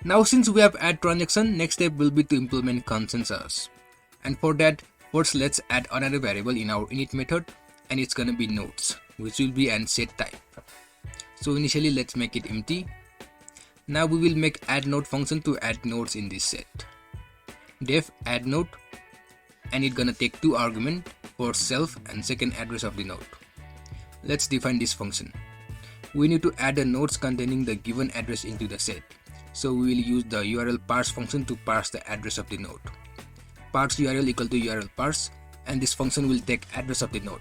Now since we have add transaction, next step will be to implement consensus. And for that, first let's add another variable in our init method, and it's gonna be nodes, which will be an set type. So initially let's make it empty. Now we will make add node function to add nodes in this set. Def add node, and it's gonna take two arguments, first self and second address of the node. Let's define this function. We need to add the nodes containing the given address into the set. So we will use the URL parse function to parse the address of the node. Parse URL equal to URL parse, and this function will take address of the node.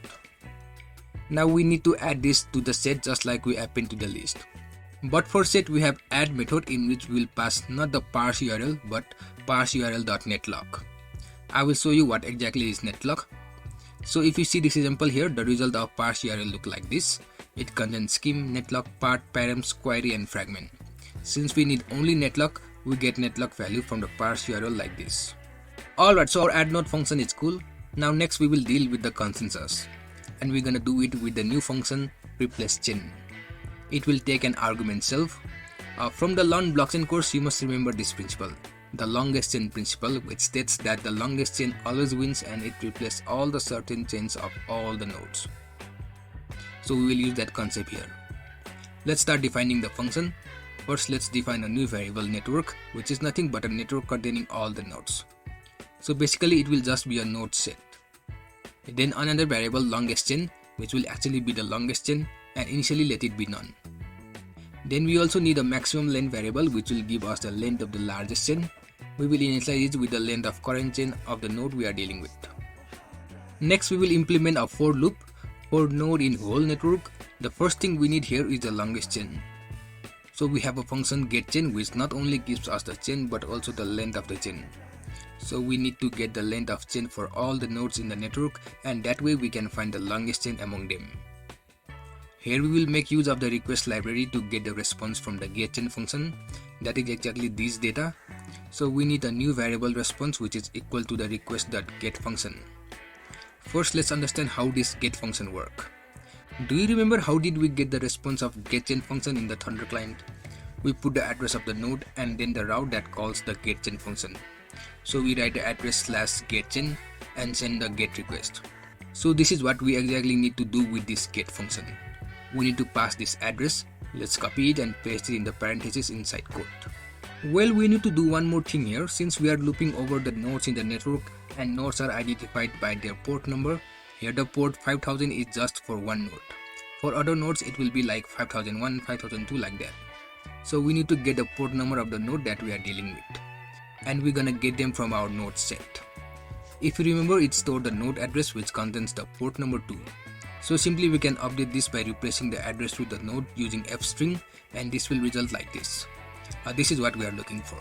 Now we need to add this to the set just like we append to the list. But for set we have add method in which we will pass not the parse URL but parse URL.netlog. I will show you what exactly is netlog. So if you see this example here, the result of parse URL look like this. It contains scheme, netlog, part, params, query and fragment. Since we need only netlog, we get netlog value from the parse URL like this. Alright, so our add node function is cool. Now next we will deal with the consensus. And we're gonna do it with the new function replace chain. It will take an argument self. From the learn blockchain course, you must remember this principle. The longest chain principle, which states that the longest chain always wins and it replaces all the certain chains of all the nodes. So we will use that concept here. Let's start defining the function. First let's define a new variable network, which is nothing but a network containing all the nodes. So basically it will just be a node set. Then another variable longest chain, which will actually be the longest chain, and initially let it be none. Then we also need a maximum length variable which will give us the length of the largest chain. We will initialize it with the length of current chain of the node we are dealing with. Next we will implement a for loop for node in whole network. The first thing we need here is the longest chain. So we have a function getChain which not only gives us the chain but also the length of the chain. So we need to get the length of chain for all the nodes in the network, and that way we can find the longest chain among them. Here we will make use of the request library to get the response from the getChain function. That is exactly this data. So we need a new variable response which is equal to the request.get function. First let's understand how this get function work. Do you remember how did we get the response of getChain function in the Thunder client? We put the address of the node and then the route that calls the getChain function. So we write the address /getChain and send the get request. So this is what we exactly need to do with this get function. We need to pass this address. Let's copy it and paste it in the parentheses inside code. Well, we need to do one more thing here. Since we are looping over the nodes in the network and nodes are identified by their port number, here the port 5000 is just for one node. For other nodes it will be like 5001, 5002 like that. So we need to get the port number of the node that we are dealing with. And we're gonna get them from our node set. If you remember, it stored the node address which contains the port number 2. So simply we can update this by replacing the address with the node using fstring, and this will result like this. This is what we are looking for.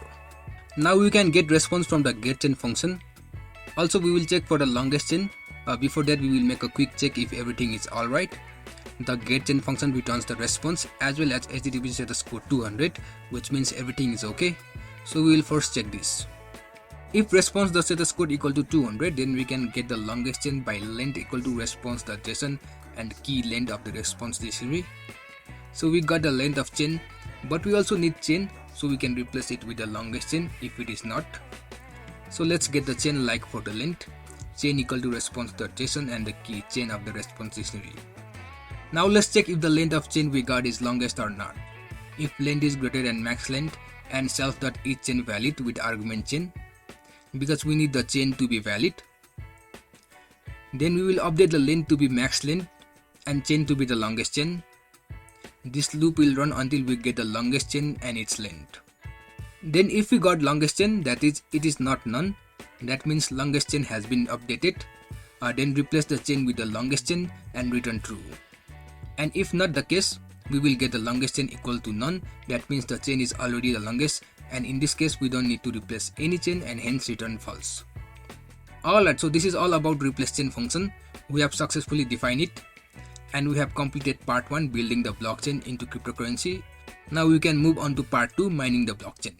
Now we can get response from the getChain function. Also we will check for the longest chain. Before that we will make a quick check if everything is alright. The getChain function returns the response as well as HTTP status code 200, which means everything is okay. So we will first check this. If response the status code equal to 200, then we can get the longest chain by length equal to response the JSON and key length of the response dictionary. So we got the length of chain, but we also need chain, so we can replace it with the longest chain if it is not. So let's get the chain like for the length, chain equal to response the JSON and the key chain of the response dictionary. Now let's check if the length of chain we got is longest or not. If length is greater than max length and self.eachChain valid with argument chain, because we need the chain to be valid, then we will update the length to be max length and chain to be the longest chain. This loop will run until we get the longest chain and its length. Then if we got longest chain, that is it is not none, that means longest chain has been updated. Then replace the chain with the longest chain and return true. And if not the case, we will get the longest chain equal to none, that means the chain is already the longest, and in this case we don't need to replace any chain and hence return false. Alright, so this is all about replace chain function. We have successfully defined it and we have completed part 1, building the blockchain into cryptocurrency. Now we can move on to part 2, mining the blockchain.